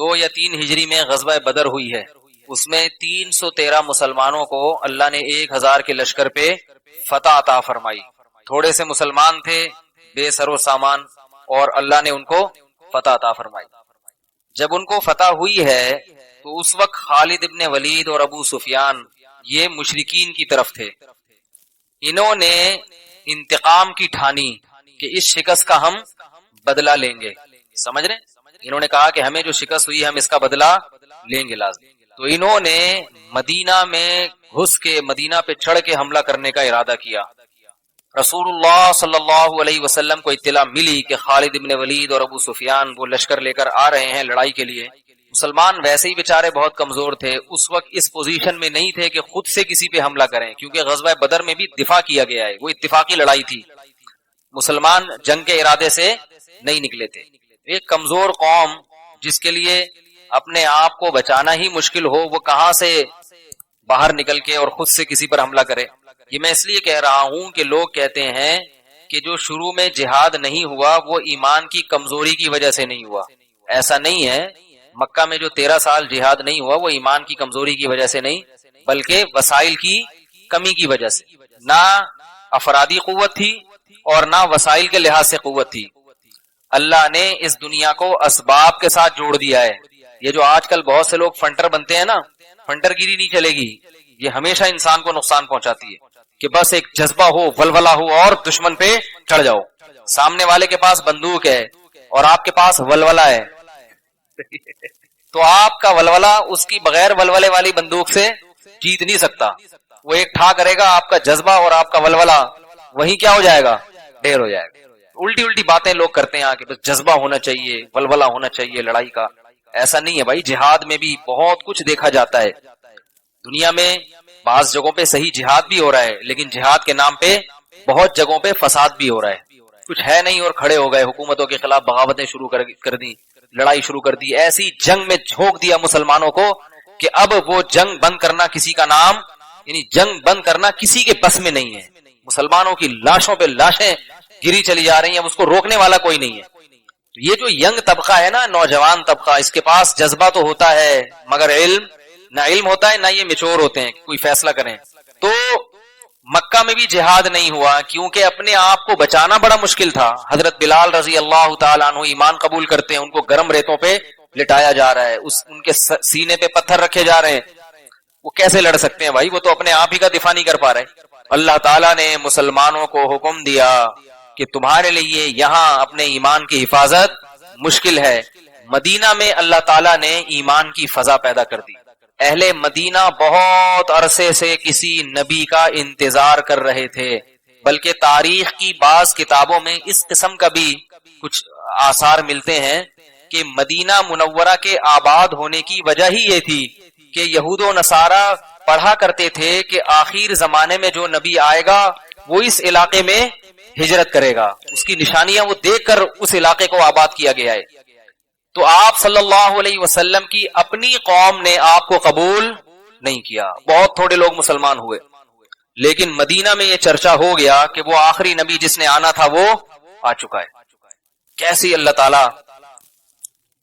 2 یا 3 ہجری میں غزوہ بدر ہوئی ہے، اس میں 313 مسلمانوں کو اللہ نے 1000 کے لشکر پہ فتح عطا فرمائی. تھوڑے سے مسلمان تھے، بے سر و سامان، اور اللہ نے ان کو فتح عطا فرمائی. جب ان کو فتح ہوئی ہے تو اس وقت خالد ابن ولید اور ابو سفیان یہ مشرکین کی طرف تھے. انہوں نے انتقام کی ٹھانی کہ اس شکست کا ہم بدلہ لیں گے. سمجھ رہے؟ انہوں نے کہا کہ ہمیں جو شکست ہوئی ہم اس کا بدلہ لیں گے لازم. تو انہوں نے مدینہ میں گھس کے مدینہ پہ چڑھ کے حملہ کرنے کا ارادہ کیا. رسول اللہ صلی اللہ علیہ وسلم کو اطلاع ملی کہ خالد ابن ولید اور ابو سفیان وہ لشکر لے کر آ رہے ہیں لڑائی کے لیے. مسلمان ویسے ہی بیچارے بہت کمزور تھے، اس وقت اس پوزیشن میں نہیں تھے کہ خود سے کسی پہ حملہ کریں، کیونکہ غزوہ بدر میں بھی دفاع کیا گیا ہے، وہ اتفاقی لڑائی تھی، مسلمان جنگ کے ارادے سے نہیں نکلے تھے. ایک کمزور قوم جس کے لیے اپنے آپ کو بچانا ہی مشکل ہو، وہ کہاں سے باہر نکل کے اور خود سے کسی پر حملہ کرے. یہ میں اس لیے کہہ رہا ہوں کہ لوگ کہتے ہیں کہ جو شروع میں جہاد نہیں ہوا وہ ایمان کی کمزوری کی وجہ سے نہیں ہوا. ایسا نہیں ہے. مکہ میں جو 13 سال جہاد نہیں ہوا وہ ایمان کی کمزوری کی وجہ سے نہیں، بلکہ وسائل کی کمی کی وجہ سے. نہ افرادی قوت تھی اور نہ وسائل کے لحاظ سے قوت تھی. اللہ نے اس دنیا کو اسباب کے ساتھ جوڑ دیا ہے. یہ جو آج کل بہت سے لوگ فنٹر بنتے ہیں نا، فنٹر گیری نہیں چلے گی. یہ ہمیشہ انسان کو نقصان پہنچاتی ہے کہ بس ایک جذبہ ہو، ولولہ ہو اور دشمن پہ چڑھ جاؤ. سامنے والے کے پاس بندوق ہے اور آپ کے پاس ولولہ ہے تو آپ کا ولولہ اس کی بغیر ولولے والی بندوق سے جیت نہیں سکتا. وہ ایک ٹھا کرے گا، آپ کا جذبہ اور آپ کا ولولہ وہیں کیا ہو جائے گا، ڈھیر ہو جائے گا. الٹی الٹی باتیں لوگ کرتے ہیں کہ بس جذبہ ہونا چاہیے، ولولہ ہونا چاہیے لڑائی کا. ایسا نہیں ہے بھائی. جہاد میں بھی بہت کچھ دیکھا جاتا ہے. دنیا میں بعض جگہوں پہ صحیح جہاد بھی ہو رہا ہے، لیکن جہاد کے نام پہ بہت جگہوں پہ فساد بھی ہو رہا ہے. کچھ ہے نہیں اور کھڑے ہو گئے، حکومتوں کے خلاف بغاوتیں شروع کر دی، لڑائی شروع کر دی. ایسی جنگ میں جھونک دیا مسلمانوں کو کہ اب وہ جنگ بند کرنا کسی کا نام، یعنی جنگ بند کرنا کسی کے بس میں نہیں ہے. مسلمانوں کی لاشوں پہ لاشیں گری چلی جا رہی ہیں، اب اس کو روکنے والا کوئی نہیں ہے. تو یہ جو ینگ طبقہ ہے نا، نوجوان طبقہ، اس کے پاس جذبہ تو ہوتا ہے مگر نہ علم ہوتا ہے نہ یہ میچور ہوتے ہیں کوئی فیصلہ کریں. تو مکہ میں بھی جہاد نہیں ہوا کیونکہ اپنے آپ کو بچانا بڑا مشکل تھا. حضرت بلال رضی اللہ تعالیٰ عنہ ایمان قبول کرتے ہیں، ان کو گرم ریتوں پہ لٹایا جا رہا ہے، ان کے سینے پہ پتھر رکھے جا رہے ہیں. وہ کیسے لڑ سکتے ہیں بھائی؟ وہ تو اپنے آپ ہی کا دفاع نہیں کر پا رہے. اللہ تعالیٰ نے مسلمانوں کو حکم دیا کہ تمہارے لیے یہاں اپنے ایمان کی حفاظت مشکل ہے. مدینہ میں اللہ تعالیٰ نے ایمان کی فضا پیدا کر دی. اہل مدینہ بہت عرصے سے کسی نبی کا انتظار کر رہے تھے، بلکہ تاریخ کی بعض کتابوں میں اس قسم کا بھی کچھ آثار ملتے ہیں کہ مدینہ منورہ کے آباد ہونے کی وجہ ہی یہ تھی کہ یہود و نصارہ پڑھا کرتے تھے کہ آخر زمانے میں جو نبی آئے گا وہ اس علاقے میں ہجرت کرے گا. اس کی نشانیاں وہ دیکھ کر اس علاقے کو آباد کیا گیا ہے. تو آپ صلی اللہ علیہ وسلم کی اپنی قوم نے آپ کو قبول نہیں کیا، بہت تھوڑے لوگ مسلمان ہوئے. لیکن مدینہ میں یہ چرچا ہو گیا کہ وہ آخری نبی جس نے آنا تھا وہ آ چکا ہے. کیسی اللہ تعالی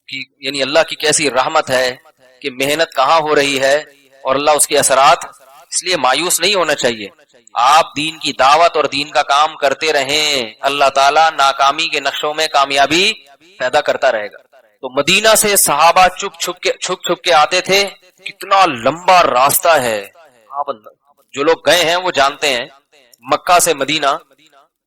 کی، یعنی اللہ کی کیسی رحمت ہے کہ محنت کہاں ہو رہی ہے اور اللہ اس کے اثرات. اس لیے مایوس نہیں ہونا چاہیے. آپ دین کی دعوت اور دین کا کام کرتے رہیں، اللہ تعالیٰ ناکامی کے نقشوں میں کامیابی پیدا کرتا رہے گا. تو مدینہ سے صحابہ چھپ کے آتے تھے. کتنا لمبا راستہ ہے، آپ جو لوگ گئے ہیں وہ جانتے ہیں. مکہ سے مدینہ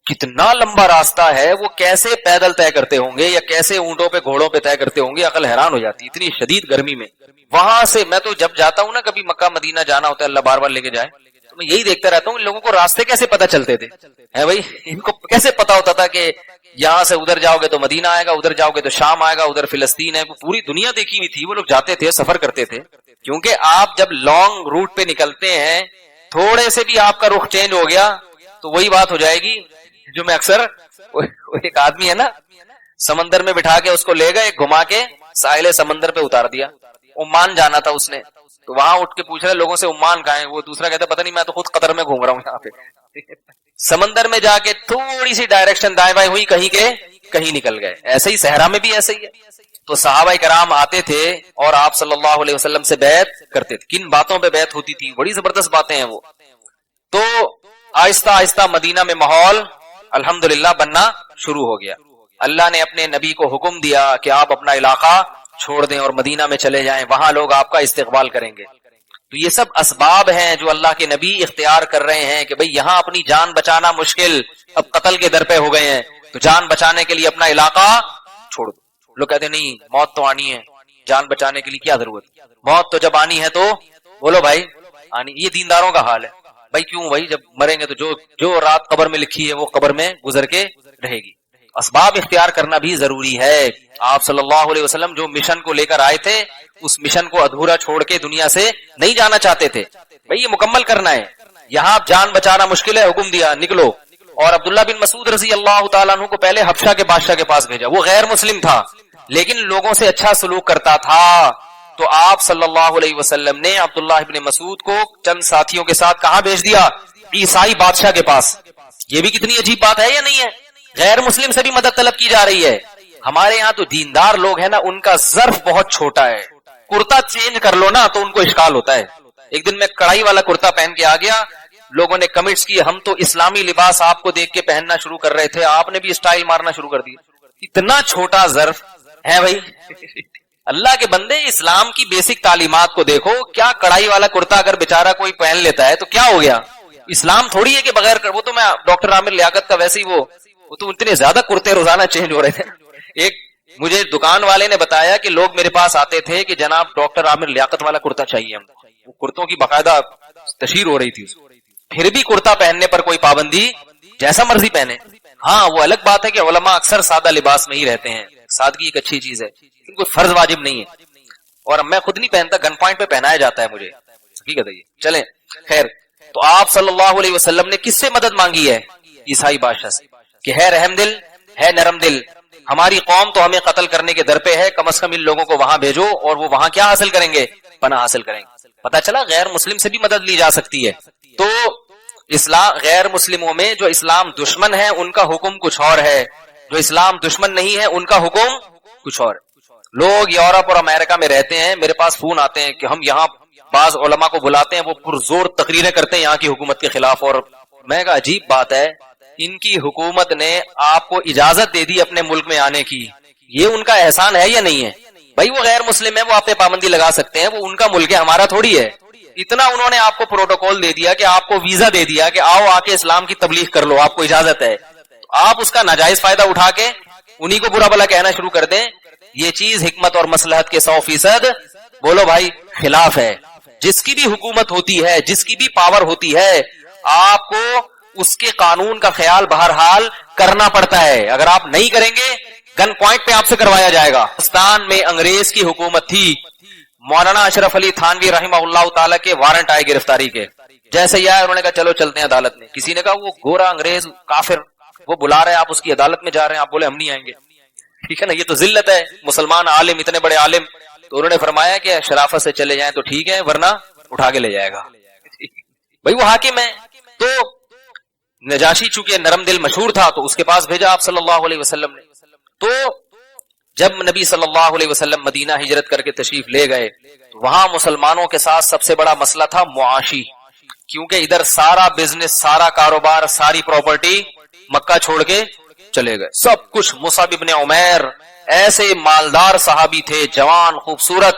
کتنا لمبا راستہ ہے، وہ کیسے پیدل طے کرتے ہوں گے یا کیسے اونٹوں پہ گھوڑوں پہ طے کرتے ہوں گے، عقل حیران ہو جاتی. اتنی شدید گرمی میں وہاں سے میں تو جب جاتا ہوں نا، کبھی مکہ مدینہ جانا ہوتا ہے، اللہ بار بار لے کے جائے، تو میں یہی دیکھتا رہتا ہوں ان لوگوں کو راستے کیسے پتہ چلتے تھے. ہے بھائی، ان کو کیسے پتا ہوتا تھا کہ یہاں سے ادھر جاؤ گے تو مدینہ آئے گا، ادھر جاؤ گے تو شام آئے گا، ادھر فلسطین ہے. پوری دنیا دیکھی ہوئی تھی. وہ لوگ جاتے تھے، سفر کرتے تھے. کیونکہ آپ جب لانگ روٹ پہ نکلتے ہیں، تھوڑے سے بھی آپ کا رخ چینج ہو گیا تو وہی بات ہو جائے گی جو میں اکثر، ایک آدمی ہے نا، سمندر میں بٹھا کے اس کو لے گئے، گھما کے ساحل سمندر پہ اتار دیا. عمان جانا تھا اس نے، تو وہاں اٹھ کے پوچھ رہے لوگوں سے عمان کہاں ہے. وہ دوسرا کہتا پتہ نہیں، میں تو خود قطر میں گھوم رہا ہوں یہاں پہ. سمندر میں جا کے تھوڑی سی ڈائریکشن دائیں بائیں ہوئی، کہیں کے کہیں نکل گئے. ایسے ہی صحرا میں بھی ایسے ہی ہے. تو صحابہ کرام آتے تھے اور آپ صلی اللہ علیہ وسلم سے بیعت کرتے تھے. کن باتوں پہ بیعت ہوتی تھی؟ بڑی زبردست باتیں ہیں وہ. تو آہستہ آہستہ مدینہ میں ماحول الحمدللہ بننا شروع ہو گیا. اللہ نے اپنے نبی کو حکم دیا کہ آپ اپنا علاقہ چھوڑ دیں اور مدینہ میں چلے جائیں, وہاں لوگ آپ کا استقبال کریں گے. تو یہ سب اسباب ہیں جو اللہ کے نبی اختیار کر رہے ہیں کہ بھئی یہاں اپنی جان بچانا مشکل, اب قتل کے در پہ ہو گئے ہیں, تو جان بچانے کے لیے اپنا علاقہ چھوڑ دو. لوگ کہتے ہیں نہیں موت تو آنی ہے, جان بچانے کے لیے کیا ضرورت, موت تو جب آنی ہے تو بولو بھائی آنی. یہ دینداروں کا حال ہے بھائی. کیوں بھائی, جب مریں گے تو جو رات قبر میں لکھی ہے وہ قبر میں گزر کے رہے گی. اسباب اختیار کرنا بھی ضروری ہے. آپ صلی اللہ علیہ وسلم جو مشن کو لے کر آئے تھے اس مشن کو ادھورا چھوڑ کے دنیا سے نہیں جانا چاہتے تھے. بھئی یہ مکمل کرنا ہے. یہاں جان بچانا مشکل ہے, حکم دیا نکلو. اور عبداللہ بن مسعود رضی اللہ تعالیٰ عنہ کو پہلے حبشہ کے بادشاہ کے پاس بھیجا. وہ غیر مسلم تھا لیکن لوگوں سے اچھا سلوک کرتا تھا. تو آپ صلی اللہ علیہ وسلم نے عبداللہ بن مسعود کو چند ساتھیوں کے ساتھ کہاں بھیج دیا؟ عیسائی بادشاہ کے پاس. یہ بھی کتنی عجیب بات ہے یا نہیں ہے؟ غیر مسلم سے بھی مدد طلب کی جا رہی ہے. ہمارے یہاں تو دیندار لوگ ہیں نا, ان کا ظرف بہت چھوٹا ہے. کرتا چینج کر لو نا تو ان کو اشکال ہوتا ہے. ایک دن میں کڑائی والا کرتا پہن کے آ گیا, لوگوں نے کمنٹس کی ہم تو اسلامی لباس آپ کو دیکھ کے پہننا شروع کر رہے تھے, آپ نے بھی اسٹائل مارنا شروع کر دی. اتنا چھوٹا ظرف ہے بھائی. اللہ کے بندے اسلام کی بیسک تعلیمات کو دیکھو. کیا کڑائی والا کرتا اگر بیچارہ کوئی پہن لیتا ہے تو کیا ہو گیا؟ اسلام تھوڑی ہے کہ بغیر وہ تو میں ڈاکٹر عامر لیاقت کا ویسے ہی وہ تو اتنے زیادہ کرتے روزانہ چینج ہو رہے تھے. ایک مجھے دکان والے نے بتایا کہ لوگ میرے پاس آتے تھے کہ جناب ڈاکٹر عامر لیاقت والا کرتا چاہیے ہم. وہ کرتوں کی باقاعدہ تشہیر ہو رہی تھی. پھر بھی کرتا پہننے پر کوئی پابندی, جیسا مرضی پہنے. ہاں وہ الگ بات ہے کہ علماء اکثر سادہ لباس میں ہی رہتے ہیں, سادگی ایک اچھی چیز ہے لیکن کوئی فرض واجب نہیں ہے. اور میں خود نہیں پہنتا, گن پوائنٹ پہ پہنایا جاتا ہے مجھے, حقیقت ہے یہ. چلیں خیر, تو آپ صلی اللہ علیہ وسلم نے کس سے مدد مانگی ہے؟ عیسائی بادشاہ سے, کہ ہے رحم دل, ہے نرم دل, ہماری قوم تو ہمیں قتل کرنے کے در پہ ہے, کم از کم ان لوگوں کو وہاں بھیجو اور وہ وہاں کیا حاصل کریں گے؟ پناہ حاصل کریں گے. پتہ چلا غیر مسلم سے بھی مدد لی جا سکتی ہے. تو اسلام غیر مسلموں میں جو اسلام دشمن ہے ان کا حکم کچھ اور ہے, جو اسلام دشمن نہیں ہے ان کا حکم کچھ اور. لوگ یورپ اور امریکہ میں رہتے ہیں, میرے پاس فون آتے ہیں کہ ہم یہاں بعض علماء کو بلاتے ہیں, وہ پرزور تقریریں کرتے ہیں یہاں کی حکومت کے خلاف. اور میں کہا عجیب بات ہے, ان کی حکومت نے آپ کو اجازت دے دی اپنے ملک میں آنے کی, یہ ان کا احسان ہے یا نہیں ہے؟ بھائی وہ غیر مسلم ہے, وہ آپ پہ پابندی لگا سکتے ہیں, وہ ان کا ملک ہے, ہمارا تھوڑی ہے. اتنا انہوں نے آپ کو پروٹوکول دے دیا کہ آپ کو ویزا دے دیا کہ آؤ آ کے اسلام کی تبلیغ کر لو, آپ کو اجازت ہے. آپ اس کا ناجائز فائدہ اٹھا کے انہی کو برا بھلا کہنا شروع کر دیں. یہ چیز حکمت اور مصلحت کے 100% بولو بھائی خلاف ہے. جس کی بھی حکومت ہوتی ہے, جس کی بھی پاور ہوتی ہے, آپ کو اس کے قانون کا خیال بہرحال کرنا پڑتا ہے. اگر آپ نہیں کریں گے گن پوائنٹ پہ آپ سے کروایا جائے گا. پاکستان میں انگریز کی حکومت تھی, مولانا اشرف علی تھانوی رحمہ اللہ تعالیٰ کے وارنٹ آئے گرفتاری کے. جیسے ہی آئے انہوں نے کہا چلو چلتے ہیں عدالت میں. کسی نے کہا وہ گورا انگریز کافر وہ بلا رہے ہیں, آپ اس کی عدالت میں جا رہے ہیں. آپ بولے ہم نہیں آئیں گے. ٹھیک ہے نا, یہ تو ذلت ہے. مسلمان عالم, اتنے بڑے عالم, تو انہوں نے فرمایا کہ شرافت سے چلے جائیں تو ٹھیک ہے, ورنہ اٹھا کے لے جائے گا. بھائی وہ حاکم ہے. تو نجاشی چونکہ نرم دل مشہور تھا تو اس کے پاس بھیجا آپ صلی اللہ علیہ وسلم نے. تو جب نبی صلی اللہ علیہ وسلم مدینہ ہجرت کر کے تشریف لے گئے تو وہاں مسلمانوں کے ساتھ سب سے بڑا مسئلہ تھا معاشی, کیونکہ ادھر سارا بزنس, سارا کاروبار, ساری پراپرٹی مکہ چھوڑ کے چلے گئے, سب کچھ. مصعب ابن عمیر ایسے مالدار صحابی تھے, جوان, خوبصورت,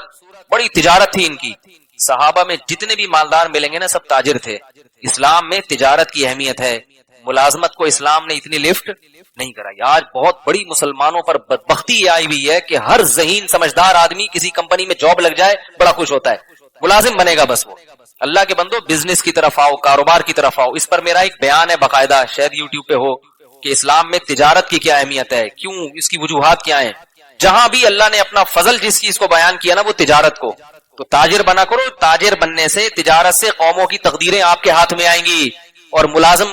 بڑی تجارت تھی ان کی. صحابہ میں جتنے بھی مالدار ملیں گے نا سب تاجر تھے. اسلام میں تجارت کی اہمیت ہے, ملازمت کو اسلام نے اتنی لفٹ نہیں کرائی. آج بہت بڑی مسلمانوں پر بدبختی یہ آئی ہوئی ہے کہ ہر ذہین سمجھدار آدمی کسی کمپنی میں جاب لگ جائے بڑا خوش ہوتا ہے, ملازم بنے گا بس. وہ اللہ کے بندو بزنس کی طرف آؤ, کاروبار کی طرف آؤ. اس پر میرا ایک بیان ہے باقاعدہ, شاید یوٹیوب پہ ہو, کہ اسلام میں تجارت کی کیا اہمیت ہے, کیوں, اس کی وجوہات کیا ہیں. جہاں بھی اللہ نے اپنا فضل جس چیز کو بیان کیا نا وہ تجارت کو, تو تاجر بنا کرو. تاجر بننے سے, تجارت سے قوموں کی تقدیریں آپ کے ہاتھ میں آئیں گی, اور ملازم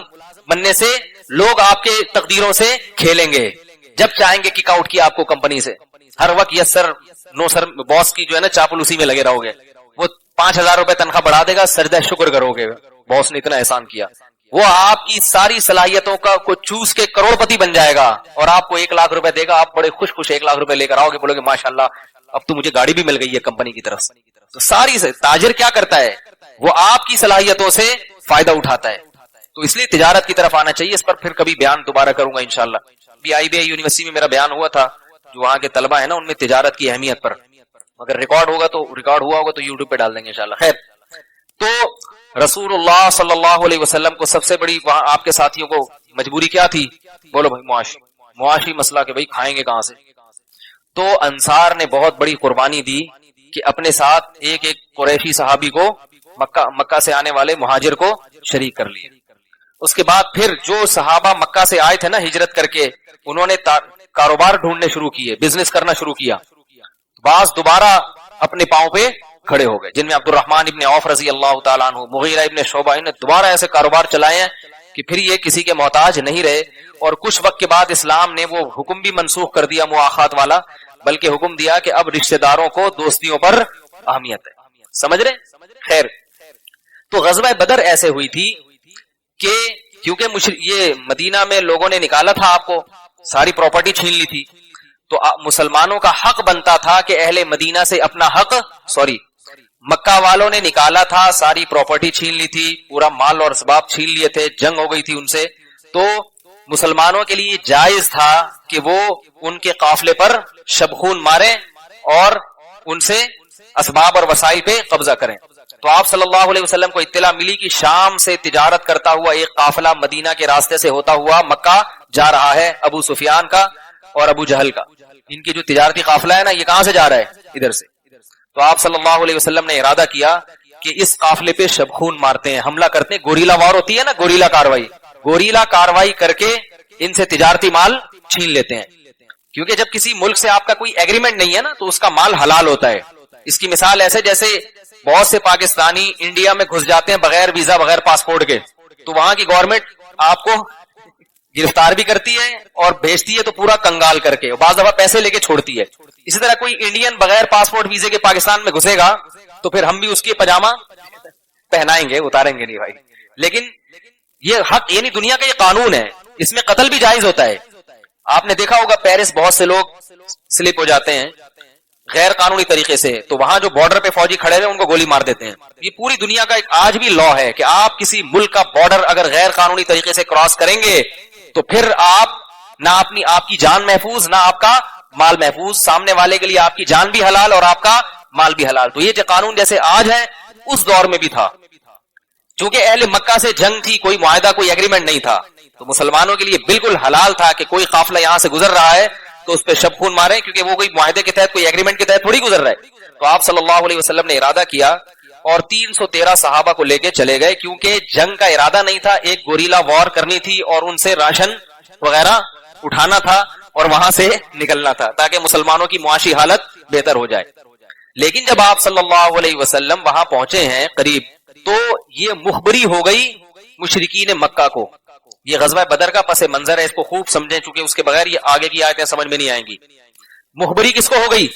بننے سے لوگ آپ کے تقدیروں سے کھیلیں گے. جب چاہیں گے کک آؤٹ کیا آپ کو کمپنی سے, ہر وقت یس سر نو سر, باس کی جو ہے نا چاپل اسی میں لگے رہو گے. وہ 5,000 روپے تنخواہ بڑھا دے گا, سجدہ شکر کرو گے باس نے اتنا احسان کیا. وہ آپ کی ساری صلاحیتوں کو چوس کے کروڑپتی بن جائے گا اور آپ کو 1 لاکھ روپے دے گا. آپ بڑے خوش 1 لاکھ روپے لے کر آؤ گے, بولو گے ماشاءاللہ اب تو مجھے گاڑی بھی مل گئی ہے کمپنی کی طرف سے. تو ساری سے تاجر کیا کرتا ہے, وہ آپ کی صلاحیتوں سے فائدہ اٹھاتا ہے. تو اس لیے تجارت کی طرف آنا چاہیے. اس پر پھر کبھی بیان دوبارہ کروں گا انشاءاللہ. IBI یونیورسٹی میں میرا بیان ہوا تھا, جو وہاں کے طلبہ ہیں نا ان میں تجارت کی اہمیت پر. اگر ریکارڈ ہوا تو یوٹیوب پہ ڈال دیں گے انشاءاللہ. خیر, تو رسول اللہ صلی اللہ علیہ وسلم کو سب سے بڑی وہاں آپ کے ساتھیوں کو مجبوری کیا تھی؟ بولو بھائی, معاشی مسئلہ کہ بھائی کھائیں گے کہاں سے. تو انصار نے بہت بڑی قربانی دی کہ اپنے ساتھ ایک قریشی صحابی کو مکہ سے آنے والے مہاجر کو شریک کر لیے. اس کے بعد پھر جو صحابہ مکہ سے آئے تھے نا ہجرت کر کے, انہوں نے کاروبار ڈھونڈنے شروع کیے, بزنس کرنا شروع کیا. بعض دوبارہ اپنے پاؤں پہ کھڑے ہو گئے, جن میں عبد الرحمن ابن عوف رضی اللہ تعالیٰ عنہ, مغیرہ ابن شعبہ, نے دوبارہ ایسے کاروبار چلائے ہیں کہ پھر یہ کسی کے محتاج نہیں رہے. اور کچھ وقت کے بعد اسلام نے وہ حکم بھی منسوخ کر دیا مواخات والا, بلکہ حکم دیا کہ اب رشتہ داروں کو دوستیوں پر اہمیت ہے. سمجھ رہے؟ خیر, تو غزوہ بدر ایسے ہوئی تھی کہ کیونکہ یہ مدینہ میں لوگوں نے نکالا تھا, آپ کو ساری پراپرٹی چھین لی تھی, تو مسلمانوں کا حق بنتا تھا کہ اہل مدینہ سے اپنا حق, مکہ والوں نے نکالا تھا, ساری پراپرٹی چھین لی تھی, پورا مال اور اسباب چھین لیے تھے, جنگ ہو گئی تھی ان سے. تو مسلمانوں کے لیے جائز تھا کہ وہ ان کے قافلے پر شبخون ماریں اور ان سے اسباب اور وسائل پہ قبضہ کریں. تو آپ صلی اللہ علیہ وسلم کو اطلاع ملی کہ شام سے تجارت کرتا ہوا ایک قافلہ مدینہ کے راستے سے ہوتا ہوا مکہ جا رہا ہے, ابو سفیان کا اور ابو جہل کا. ان کی جو تجارتی قافلہ ہے نا, یہ کہاں سے جا رہا ہے؟ ادھر سے. تو آپ صلی اللہ علیہ وسلم نے ارادہ کیا کہ اس قافلے پہ شبخون مارتے ہیں, حملہ کرتے ہیں. گوریلا وار ہوتی ہے نا, گوریلا کاروائی کر کے ان سے تجارتی مال چھین لیتے ہیں. کیونکہ جب کسی ملک سے آپ کا کوئی ایگریمنٹ نہیں ہے نا, تو اس کا مال حلال ہوتا ہے. اس کی مثال ایسے جیسے بہت سے پاکستانی انڈیا میں گھس جاتے ہیں بغیر ویزا بغیر پاسپورٹ کے, تو وہاں کی گورنمنٹ آپ کو گرفتار بھی کرتی ہے اور بھیجتی ہے تو پورا کنگال کر کے, بعض دفعہ پیسے لے کے چھوڑتی ہے. اسی طرح کوئی انڈین بغیر پاسپورٹ ویزے کے پاکستان میں گھسے گا تو پھر ہم بھی اس کے پاجامہ پہنائیں گے, اتاریں گے نہیں بھائی. لیکن یہ حق, یعنی دنیا کا یہ قانون ہے, اس میں قتل بھی جائز ہوتا ہے. آپ نے دیکھا ہوگا پیرس بہت سے لوگ سلپ ہو جاتے ہیں غیر قانونی طریقے سے, تو وہاں جو بارڈر پہ فوجی کھڑے ہوئے ان کو گولی مار دیتے ہیں. یہ پوری دنیا کا ایک آج بھی لا ہے کہ آپ کسی ملک کا بارڈر اگر غیر قانونی طریقے سے کراس کریں گے تو پھر آپ نہ آپ کی جان محفوظ, نہ آپ کا مال محفوظ. سامنے والے کے لیے آپ کی جان بھی حلال اور آپ کا مال بھی حلال. تو یہ جو قانون جیسے آج ہے اس دور میں بھی تھا. چونکہ اہل مکہ سے جنگ تھی, کوئی معاہدہ کوئی ایگریمنٹ نہیں تھا, تو مسلمانوں کے لیے بالکل حلال تھا کہ کوئی قافلہ یہاں سے گزر رہا ہے تو اس پہ شبخون ماریں, کیونکہ وہ کوئی معاہدے کے تحت کوئی ایگریمنٹ کے تحت تھوڑی گزر رہا ہے. تو آپ صلی اللہ علیہ وسلم نے ارادہ کیا اور 313 صحابہ کو لے کے چلے گئے, کیونکہ جنگ کا ارادہ نہیں تھا, ایک گوریلا وار کرنی تھی اور ان سے راشن وغیرہ اٹھانا تھا اور وہاں سے نکلنا تھا تاکہ مسلمانوں کی معاشی حالت بہتر ہو جائے. لیکن جب آپ صلی اللہ علیہ وسلم وہاں پہنچے ہیں قریب, تو یہ مخبری ہو گئی مشرکین مکہ کو. یہ غزوہ بدر کا پس منظر ہے, اس کو خوب سمجھیں, چونکہ اس کے بغیر یہ آگے کی آیتیں سمجھ میں نہیں آئیں گی. مخبری کس کو ہو گئی؟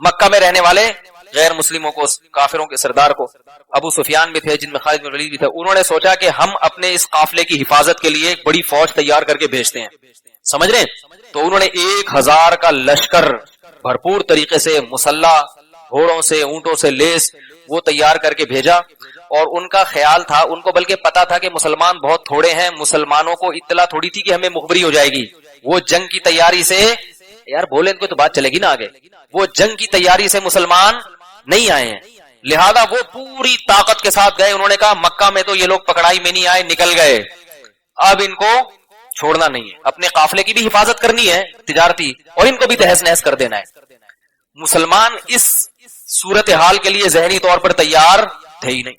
مکہ میں رہنے والے غیر مسلموں کو, کافروں کے سردار کو. ابو سفیان بھی تھے, جن میں خالد بن ولید بھی تھے. انہوں نے سوچا کہ ہم اپنے اس قافلے کی حفاظت کے لیے ایک بڑی فوج تیار کر کے بھیجتے ہیں. سمجھ رہے ہیں؟ تو انہوں نے 1000 کا لشکر بھرپور طریقے سے مسلح, گھوڑوں سے, اونٹوں سے لیس, وہ تیار کر کے بھیجا. اور ان کا خیال تھا, ان کو بلکہ پتا تھا کہ مسلمان بہت تھوڑے ہیں, مسلمانوں کو اطلاع تھوڑی تھی کہ ہمیں مخبری ہو جائے گی. وہ جنگ کی تیاری سے, یار بولیں کو تو بات چلے گی نا آگے, وہ جنگ کی تیاری سے مسلمان نہیں آئے ہیں, لہذا وہ پوری طاقت کے ساتھ گئے. انہوں نے کہا مکہ میں تو یہ لوگ پکڑائی میں نہیں آئے, نکل گئے, اب ان کو چھوڑنا نہیں ہے, اپنے قافلے کی بھی حفاظت کرنی ہے تجارتی, اور ان کو بھی تہس نہس کر دینا ہے. مسلمان اس صورتحال کے لیے ذہنی طور پر تیار تھے ہی نہیں.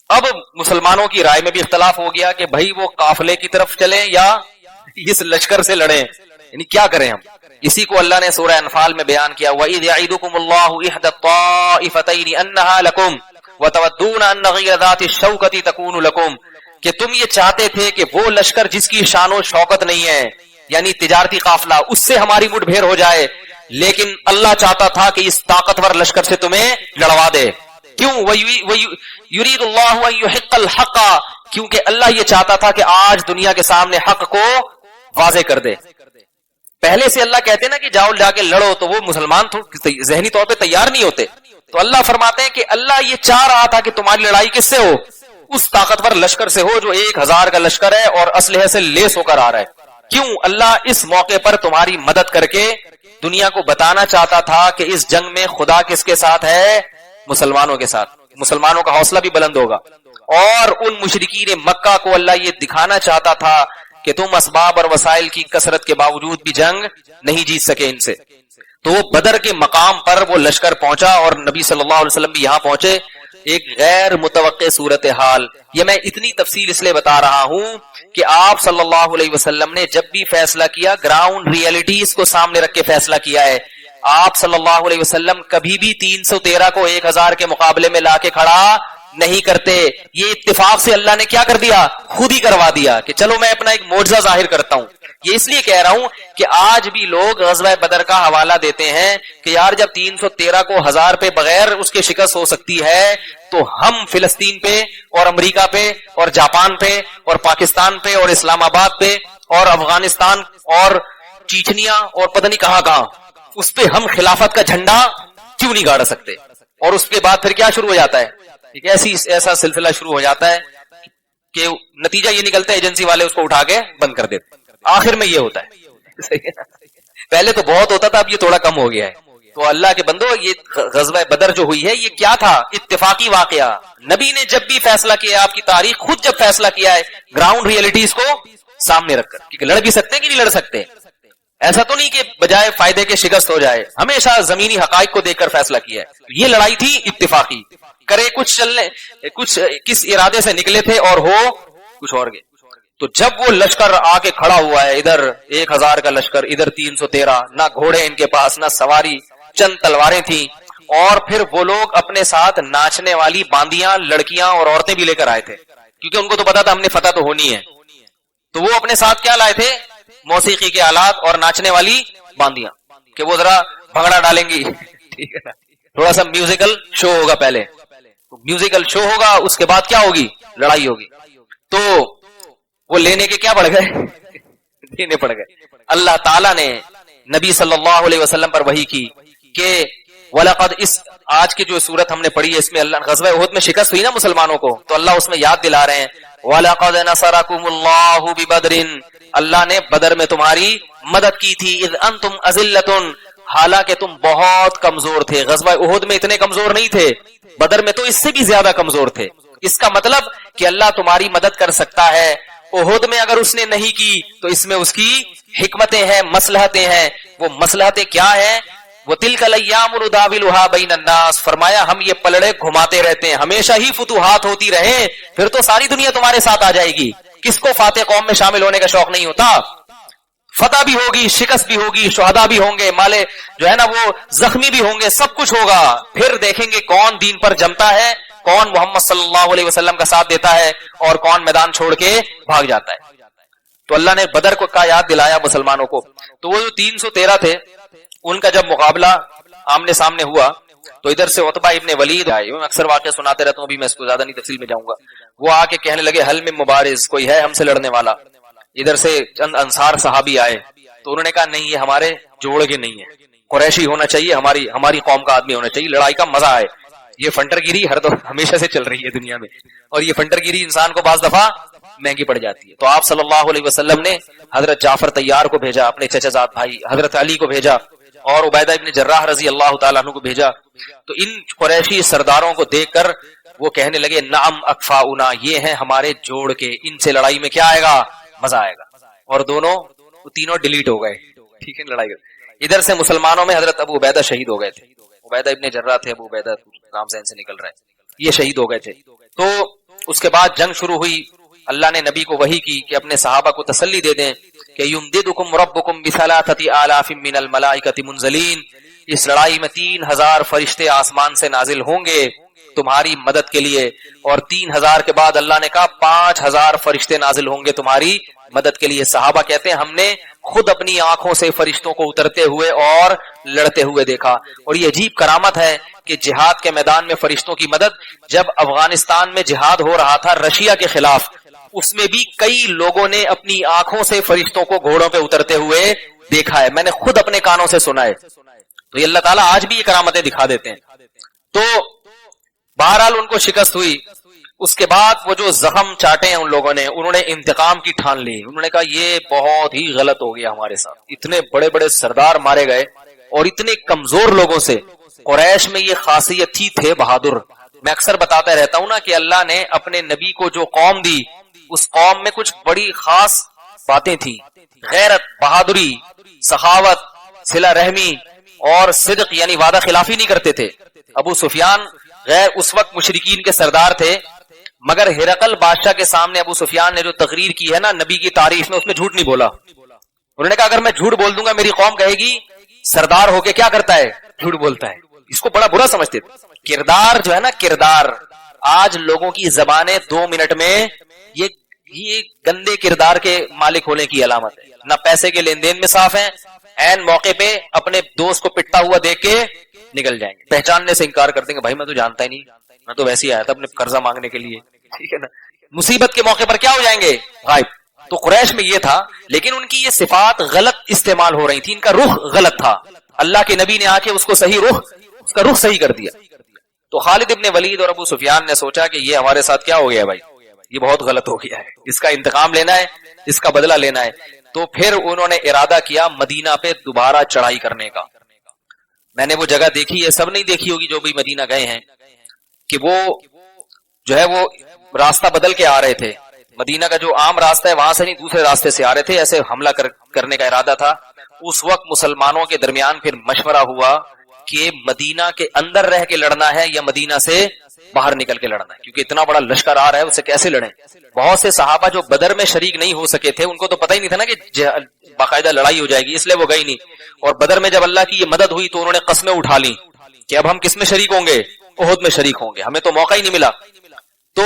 اب مسلمانوں کی رائے میں بھی اختلاف ہو گیا کہ بھائی وہ قافلے کی طرف چلیں یا اس لشکر سے لڑیں, یعنی کیا کریں ہم. اسی کو اللہ نے سورہ انفال میں بیان کیا, وَإِذْ يَعِدُكُمُ اللَّهُ إِحْدَى الطَّائِفَتَيْنِ أَنَّهَا لَكُمْ وَتَوَدُّونَ أَنَّ غَيْرَ ذَاتِ الشَّوْكَةِ تَكُونُ لَكُمْ, کہ تم یہ چاہتے تھے کہ وہ لشکر جس کی شان و شوکت نہیں ہے, یعنی تجارتی قافلہ, اس سے ہماری مٹ بھیڑ ہو جائے, لیکن اللہ چاہتا تھا کہ اس طاقتور لشکر سے تمہیں لڑوا دے. کیوں؟ یرید اللہ ان یحق الحق, کیونکہ اللہ یہ چاہتا تھا کہ آج دنیا کے سامنے حق کو واضح کر دے. پہلے سے اللہ کہتے ہیں نا کہ جاؤ جا کے لڑو، تو وہ مسلمان ذہنی طور پہ تیار نہیں ہوتے. تو اللہ فرماتے ہیں کہ اللہ یہ چاہ رہا تھا کہ تمہاری لڑائی کس سے ہو؟ اس طاقتور لشکر سے ہو جو 1000 کا لشکر ہے اور اسلحے سے لیس ہو کر آ رہا ہے. کیوں؟ اللہ اس موقع پر تمہاری مدد کر کے دنیا کو بتانا چاہتا تھا کہ اس جنگ میں خدا کس کے ساتھ ہے؟ مسلمانوں کے ساتھ. مسلمانوں کا حوصلہ بھی بلند ہوگا. اور ان مشرکین مکہ کو اللہ یہ دکھانا چاہتا تھا کہ تم اسباب اور وسائل کی کثرت کے باوجود بھی جنگ نہیں جیت سکے ان سے. تو وہ بدر کے مقام پر وہ لشکر پہنچا اور نبی صلی اللہ علیہ وسلم بھی یہاں پہنچے. ایک غیر متوقع صورتحال. یہ میں اتنی تفصیل اس لیے بتا رہا ہوں کہ آپ صلی اللہ علیہ وسلم نے جب بھی فیصلہ کیا گراؤنڈ ریئلٹیز کو سامنے رکھ کے فیصلہ کیا ہے. آپ صلی اللہ علیہ وسلم کبھی بھی 313 کو 1000 کے مقابلے میں لا کے کھڑا نہیں کرتے. یہ اتفاق سے اللہ نے کیا کر دیا؟ خود ہی کروا دیا کہ چلو میں اپنا ایک معجزہ ظاہر کرتا ہوں. یہ اس لیے کہہ رہا ہوں کہ آج بھی لوگ غزوہ بدر کا حوالہ دیتے ہیں کہ یار جب 313 کو 1000 پہ بغیر اس کے شکست ہو سکتی ہے تو ہم فلسطین پہ اور امریکہ پہ اور جاپان پہ اور پاکستان پہ اور اسلام آباد پہ اور افغانستان اور چیچنیا اور پتہ نہیں کہاں کہاں اس پہ ہم خلافت کا جھنڈا کیوں نہیں گاڑ سکتے؟ اور اس کے بعد پھر کیا شروع ہو جاتا ہے؟ ایک ایسا سلسلہ شروع ہو جاتا ہے کہ نتیجہ یہ نکلتا ہے ایجنسی والے اس کو اٹھا کے بند کر دیتے. آخر میں یہ ہوتا ہے. پہلے تو بہت ہوتا تھا، اب یہ تھوڑا کم ہو گیا ہے. تو اللہ کے بندو، یہ غزوہ بدر جو ہوئی ہے یہ کیا تھا؟ اتفاقی واقعہ. نبی نے جب بھی فیصلہ کیا، آپ کی تاریخ خود جب فیصلہ کیا ہے گراؤنڈ ریئلٹیز کو سامنے رکھ کر، کیونکہ لڑ بھی سکتے ہیں کہ نہیں لڑ سکتے. ایسا تو نہیں کہ بجائے فائدے کے شکست ہو جائے، ہمیشہ زمینی حقائق کو دیکھ کر فیصلہ کیا ہے. یہ لڑائی تھی اتفاقی. کرے کچھ چلنے کچھ کس ارادے سے نکلے تھے اور ہو کچھ اور گئے. تو جب وہ لشکر آ کے کھڑا ہوا ہے، ادھر 1000 کا لشکر، ادھر 313، نہ گھوڑے ان کے پاس نہ سواری، چند تلواریں تھیں. اور پھر وہ لوگ اپنے ساتھ ناچنے والی باندیاں، لڑکیاں اور عورتیں بھی لے کر آئے تھے، کیونکہ ان کو تو پتا تھا ہم نے فتح تو ہونی ہے. تو وہ اپنے ساتھ کیا لائے تھے؟ موسیقی کے آلات اور ناچنے والی باندیاں، کہ وہ ذرا بھنگڑا ڈالیں گی. ٹھیک ہے نا، تھوڑا سا میوزیکل شو ہوگا. پہلے میوزیکل شو ہوگا، اس کے بعد کیا ہوگی؟ لڑائی ہوگی. تو وہ لینے کے کیا پڑ گئے؟ دینے پڑ گئے. اللہ تعالیٰ نے نبی صلی اللہ علیہ وسلم پر وحی کی کہ وَلَقَدْ، اس آج کی جو سورت ہم نے پڑھی ہے اس میں اللہ غزوہ احد میں شکست ہوئی نا مسلمانوں کو، تو اللہ اس میں یاد دلا رہے ہیں وَلَقَدْ نَصَرَكُمُ اللَّهُ بِبَدْرٍ، اللہ نے بدر میں تمہاری مدد کی تھی. اذ انتم اذلۃ، حالانکہ تم بہت کمزور تھے. غزوہ احد میں اتنے کمزور نہیں تھے، بدر میں تو اس سے بھی زیادہ کمزور تھے. اس کا مطلب کہ اللہ تمہاری مدد کر سکتا ہے. احد میں اگر اس نے نہیں کی تو اس میں اس کی حکمتیں ہیں، مصلحتیں ہیں. وہ مصلحتیں کیا ہیں؟ وہ تلک الايام نداولها بین الناس، فرمایا ہم یہ پلڑے گھماتے رہتے ہیں، ہمیشہ ہی فتوحات ہوتی رہے، پھر تو ساری دنیا تمہارے ساتھ آ جائے گی. کس کو فاتح قوم میں شامل ہونے کا شوق نہیں ہوتا؟ فتح بھی ہوگی، شکست بھی ہوگی، شہداء بھی ہوں گے، مالے جو ہے نا وہ زخمی بھی ہوں گے، سب کچھ ہوگا. پھر دیکھیں گے کون دین پر جمتا ہے، کون محمد صلی اللہ علیہ وسلم کا ساتھ دیتا ہے اور کون میدان چھوڑ کے بھاگ جاتا ہے. تو اللہ نے بدر کو کا یاد دلایا مسلمانوں کو. تو وہ جو 313 تھے ان کا جب مقابلہ آمنے سامنے ہوا تو ادھر سے عتبہ ابن ولید آئے. میں اکثر واقعہ سناتے رہتا ہوں، ابھی میں اس کو زیادہ نہیں تفصیل میں جاؤں گا. وہ آ کے کہنے لگے حل میں مبارز، کوئی ہے ہم سے لڑنے والا؟ ادھر سے چند انصار صحابی آئے تو انہوں نے کہا نہیں، یہ ہمارے جوڑ کے نہیں ہے، قریشی ہونا چاہیے، ہماری قوم کا آدمی ہونا چاہیے، لڑائی کا مزہ آئے. یہ فنٹر گیری ہمیشہ سے چل رہی ہے دنیا میں، اور یہ فنٹر گیری انسان کو بعض دفعہ مہنگی پڑ جاتی ہے. تو آپ صلی اللہ علیہ وسلم نے حضرت جعفر طیار کو بھیجا، اپنے چچا زاد بھائی حضرت علی کو بھیجا، اور عبیدہ ابن جراح رضی اللہ تعالیٰ عنہ کو بھیجا. تو ان قریشی سرداروں کو دیکھ کر وہ کہنے لگے نعم اکفاؤنا، یہ ہیں ہمارے جوڑ کے، ان سے لڑائی میں کیا آئے گا؟ مزہ آئے گا. اور تینوں ڈیلیٹ ہو گئے. ٹھیک ہے، لڑائی ادھر سے مسلمانوں میں حضرت ابو عبیدہ شہید ہو گئے تھے. عبیدہ ابن جراح تھے، ابو عبیدہ نام ذہن سے نکل رہا ہے، یہ شہید ہو گئے تھے. تو اس کے بعد جنگ شروع ہوئی. اللہ نے نبی کو وحی کی کہ اپنے صحابہ کو تسلی دے دیں کہ یمددکم ربکم بثلاثۃ آلاف من الملائکۃ منزلین، اس لڑائی میں 3000 فرشتے آسمان سے نازل ہوں گے. تمہاری مدد کے لیے، اور 3000 کے بعد اللہ نے کہا 5000 فرشتے نازل ہوں گے تمہاری مدد کے لیے۔ صحابہ کہتے ہیں ہم نے خود اپنی آنکھوں سے فرشتوں کو اترتے ہوئے اور لڑتے ہوئے دیکھا۔ اور یہ عجیب کرامت ہے کہ جہاد کے میدان میں فرشتوں کی مدد، جب افغانستان میں جہاد ہو رہا تھا رشیا کے خلاف، اس میں بھی کئی لوگوں نے اپنی آنکھوں سے فرشتوں کو گھوڑوں پہ اترتے ہوئے دیکھا ہے، میں نے خود اپنے کانوں سے سنا ہے۔ تو یہ اللہ تعالیٰ آج بھی یہ کرامتیں دکھا دیتے ہیں۔ تو بہرحال ان کو شکست ہوئی۔ اس کے بعد وہ جو زخم چاٹے ہیں ان لوگوں نے، انہوں نے انتقام کی ٹھان لی۔ انہوں نے کہا یہ بہت ہی غلط ہو گیا ہمارے ساتھ، اتنے بڑے بڑے سردار مارے گئے اور اتنے کمزور لوگوں سے۔ قریش میں یہ خاصیت تھے بہادر۔ میں اکثر بتاتا رہتا ہوں نا کہ اللہ نے اپنے نبی کو جو قوم دی، اس قوم میں کچھ بڑی خاص باتیں تھیں، غیرت، بہادری، سخاوت، صلہ رحمی اور صدق، یعنی وعدہ خلافی نہیں کرتے تھے۔ ابو سفیان غیر اس وقت مشرکین کے سردار تھے، مگر ہرقل بادشاہ کے سامنے ابو سفیان نے جو تقریر کی ہے نا نبی کی تعریف میں، اس میں جھوٹ نہیں بولا۔ انہوں نے کہا اگر میں جھوٹ بول دوں گا میری قوم کہے گی سردار ہو کے کیا کرتا ہے، جھوٹ بولتا ہے۔ اس کو بڑا برا سمجھتے تھے۔ کردار جو ہے نا، کردار، آج لوگوں کی زبانیں 2 منٹ میں یہ گندے کردار کے مالک ہونے کی علامت ہے۔ نہ پیسے کے لین دین میں صاف ہیں، عین موقع پہ اپنے دوست کو پٹتا ہوا دیکھ کے نکل جائیں گے، پہچاننے سے انکار کر دیں گے، بھائی میں تو جانتا ہی نہیں، میں تو ویسے ہی آیا تھا اپنے قرضہ مانگنے کے لیے، ٹھیک ہے نا۔ مصیبت کے موقع پر کیا ہو جائیں گے، غائب۔ تو قریش میں یہ تھا، لیکن ان کی یہ صفات غلط استعمال ہو رہی تھی، ان کا رخ غلط تھا۔ اللہ کے نبی نے آ کے اس کو صحیح رخ، اس کا رخ صحیح کر دیا۔ تو خالد ابن ولید اور ابو سفیان نے سوچا کہ یہ ہمارے ساتھ کیا ہو گیا ہے بھائی، یہ بہت غلط ہو گیا ہے، اس کا انتقام لینا ہے، اس کا بدلہ لینا ہے۔ تو پھر انہوں نے ارادہ کیا مدینہ پہ دوبارہ چڑھائی کرنے کا۔ میں نے وہ جگہ دیکھی ہے، سب نہیں دیکھی ہوگی جو بھی مدینہ گئے ہیں، کہ وہ جو ہے وہ راستہ بدل کے آ رہے تھے۔ مدینہ کا جو عام راستہ ہے وہاں سے نہیں، دوسرے راستے سے آ رہے تھے، ایسے حملہ کرنے کا ارادہ تھا۔ اس وقت مسلمانوں کے درمیان پھر مشورہ ہوا کہ مدینہ کے اندر رہ کے لڑنا ہے یا مدینہ سے باہر نکل کے لڑنا ہے، کیونکہ اتنا بڑا لشکر آ رہا ہے، اسے کیسے لڑیں۔ بہت سے صحابہ جو بدر میں شریک نہیں ہو سکے تھے، ان کو تو پتہ ہی نہیں تھا نا کہ باقاعدہ لڑائی ہو جائے گی، اس لیے وہ گئی نہیں۔ اور بدر میں جب اللہ کی یہ مدد ہوئی تو انہوں نے قسمیں اٹھا لی کہ اب ہم کس میں شریک ہوں گے، احد میں شریک ہوں گے، ہمیں تو موقع ہی نہیں ملا۔ تو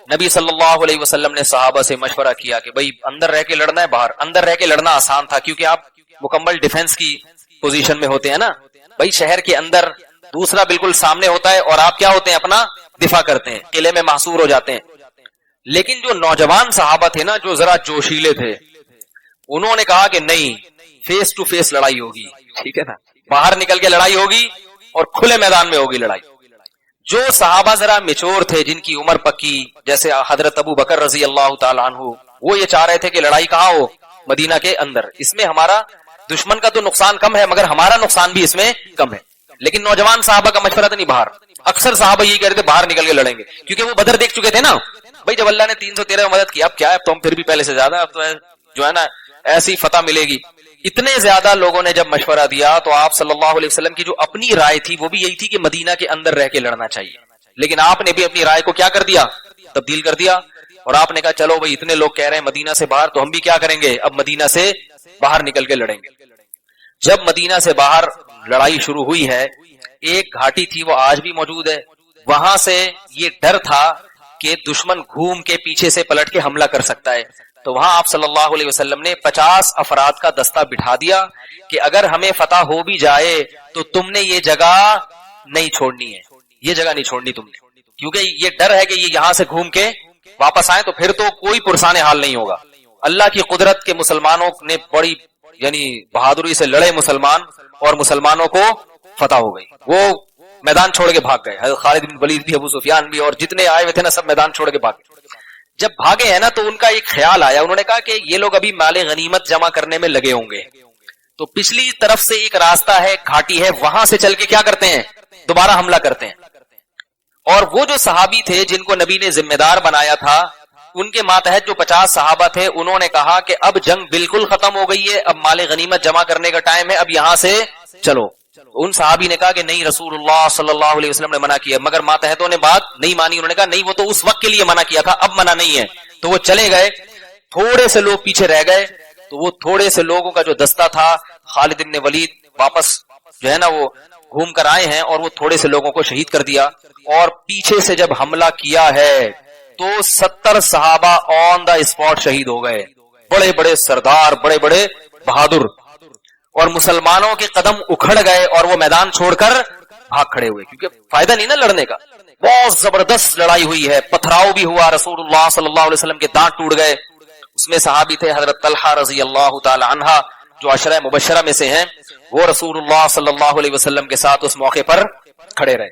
نبی صلی اللہ علیہ وسلم نے صحابہ سے مشورہ کیا کہ بھئی اندر رہ کے لڑنا ہے باہر؟ اندر رہ کے لڑنا آسان تھا کیونکہ آپ مکمل ڈیفنس کی پوزیشن میں ہوتے ہیں نا، بھئی شہر کے اندر دوسرا بالکل سامنے ہوتا ہے اور آپ کیا ہوتے ہیں، اپنا دفاع کرتے ہیں، قلعے میں محصور ہو جاتے ہیں۔ لیکن جو نوجوان صحابہ تھے نا، جو ذرا جوشیلے تھے، انہوں نے کہا کہ نہیں، فیس ٹو فیس لڑائی ہوگی، ٹھیک ہے نا، باہر نکل کے لڑائی ہوگی اور کھلے میدان میں ہوگی لڑائی۔ جو صحابہ ذرا میچور تھے، جن کی عمر پکی، جیسے حضرت ابو بکر رضی اللہ تعالیٰ عنہ، وہ یہ چاہ رہے تھے کہ لڑائی کہاں ہو، مدینہ کے اندر، اس میں ہمارا دشمن کا تو نقصان کم ہے مگر ہمارا نقصان بھی اس میں کم ہے۔ لیکن نوجوان صحابہ کا مشورہ تھا نہیں باہر، اکثر صحابہ یہی کہہ رہے تھے باہر نکل کے لڑیں گے، کیونکہ وہ بدر دیکھ چکے تھے نا۔ بھائی جب اللہ نے 313 مدد کی، اب کیا ہے، تو ہم پھر بھی پہلے سے زیادہ، اب تو جو ہے نا ایسی فتح ملے گی۔ اتنے زیادہ لوگوں نے جب مشورہ دیا تو آپ صلی اللہ علیہ وسلم کی جو اپنی رائے تھی وہ بھی یہی تھی کہ مدینہ کے اندر رہ کے لڑنا چاہیے، لیکن آپ نے بھی اپنی رائے کو کیا کر دیا، تبدیل کر دیا، اور آپ نے کہا چلو بھائی اتنے لوگ کہہ رہے ہیں مدینہ سے باہر، تو ہم بھی کیا کریں گے، اب مدینہ سے باہر نکل کے لڑیں گے۔ جب مدینہ سے باہر لڑائی شروع ہوئی ہے، ایک گھاٹی تھی وہ آج بھی موجود ہے، وہاں سے یہ ڈر تھا کہ دشمن گھوم کے پیچھے سے پلٹ کے حملہ کر سکتا ہے، تو وہاں آپ صلی اللہ علیہ وسلم نے 50 افراد کا دستہ بٹھا دیا کہ اگر ہمیں فتح ہو بھی جائے تو تم نے یہ جگہ نہیں چھوڑنی ہے، یہ جگہ نہیں چھوڑنی تم نے، کیونکہ یہ ڈر ہے کہ یہ یہاں سے گھوم کے واپس آئیں تو پھر تو کوئی پرسان حال نہیں ہوگا۔ اللہ کی قدرت کے مسلمانوں نے بڑی یعنی بہادری سے لڑے مسلمان، اور مسلمانوں کو فتح ہو گئی، وہ میدان چھوڑ کے بھاگ گئے، حضرت خالد بن ولید بھی، ابو سفیان بھی، اور جتنے آئے ہوئے تھے نا سب میدان چھوڑ کے بھاگ گئے۔ جب بھاگے ہیں نا تو ان کا ایک خیال آیا، انہوں نے کہا کہ یہ لوگ ابھی مال غنیمت جمع کرنے میں لگے ہوں گے، تو پچھلی طرف سے ایک راستہ ہے، گھاٹی ہے، وہاں سے چل کے کیا کرتے ہیں، دوبارہ حملہ کرتے ہیں۔ اور وہ جو صحابی تھے جن کو نبی نے ذمہ دار بنایا تھا، ان کے ماتحت جو 50 صحابہ تھے، انہوں نے کہا کہ اب جنگ بالکل ختم ہو گئی ہے، اب مال غنیمت جمع کرنے کا ٹائم ہے، اب یہاں سے چلو۔ ان صحابی نے کہا کہ نہیں، رسول اللہ صلی اللہ علیہ وسلم نے منع کیا، مگر ماتحتوں نے بات نہیں مانی، انہوں نے کہا نہیں، وہ تو اس وقت کے لیے منع کیا تھا، اب منع نہیں ہے، تو وہ چلے گئے۔ تھوڑے سے لوگ پیچھے رہ گئے، تو وہ تھوڑے سے لوگوں کا جو دستہ تھا، خالد بن ولید واپس جو ہے نا وہ گھوم کر آئے ہیں اور وہ تھوڑے سے لوگوں کو شہید کر دیا۔ اور پیچھے سے جب حملہ کیا ہے تو 70 صحابہ آن دا اسپاٹ شہید ہو گئے، بڑے بڑے سردار، بڑے بڑے بہادر، اور مسلمانوں کے قدم اکھڑ گئے اور وہ میدان چھوڑ کر بھاگ کھڑے ہوئے، کیونکہ فائدہ نہیں نا لڑنے کا، بہت زبردست لڑائی ہوئی ہے، پتھراؤ بھی ہوا، رسول اللہ صلی اللہ علیہ وسلم کے دانت ٹوٹ گئے۔ اس میں صحابی تھے حضرت طلحہ رضی اللہ تعالی عنہ جو عشرہ مبشرہ میں سے ہیں، وہ رسول اللہ صلی اللہ علیہ وسلم کے ساتھ اس موقع پر کھڑے رہے۔